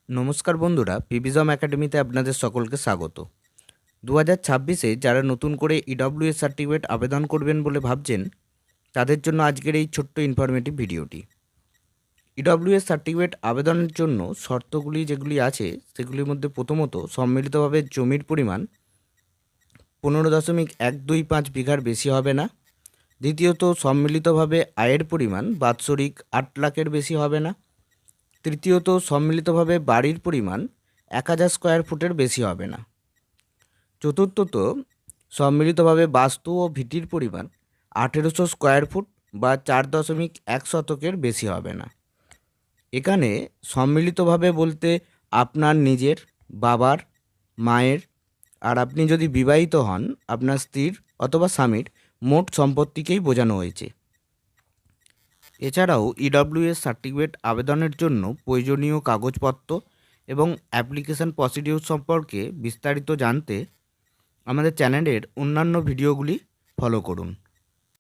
নমস্কার বন্ধুরা, পিবিজম একাডেমিতে আপনাদের সকলকে স্বাগত। 2026-এ যারা নতুন করে ইডব্লিউএস সার্টিফিকেট আবেদন করবেন বলে ভাবছেন, তাদের জন্য আজকের এই ছোট্ট ইনফরমেটিভ ভিডিওটি। ইডব্লিউএস সার্টিফিকেট আবেদনের জন্য শর্তগুলি যেগুলি আছে, সেগুলির মধ্যে প্রথমত সম্মিলিতভাবে জমির পরিমাণ 15.125 বিঘার বেশি হবে না। দ্বিতীয়ত সম্মিলিতভাবে আয়ের পরিমাণ বাৎসরিক 8 লাখের বেশি হবে না। তৃতীয়ত সম্মিলিতভাবে বাড়ির পরিমাণ 1000 স্কোয়ার ফুটের বেশি হবে না। চতুর্থত সম্মিলিতভাবে বাস্তু ও ভিটির পরিমাণ 1800 স্কোয়ার ফুট বা 4.1 শতকের বেশি হবে না। এখানে সম্মিলিতভাবে বলতে আপনার নিজের, বাবার, মায়ের, আর আপনি যদি বিবাহিত হন আপনার স্ত্রীর অথবা স্বামীর মোট সম্পত্তিকেই বোঝানো হয়েছে। এছাড়াও ইডব্লিউএস সার্টিফিকেট আবেদনের জন্য প্রয়োজনীয় কাগজপত্র এবং অ্যাপ্লিকেশন প্রসিডিউর সম্পর্কে বিস্তারিত জানতে আমাদের চ্যানেলের অন্যান্য ভিডিওগুলি ফলো করুন।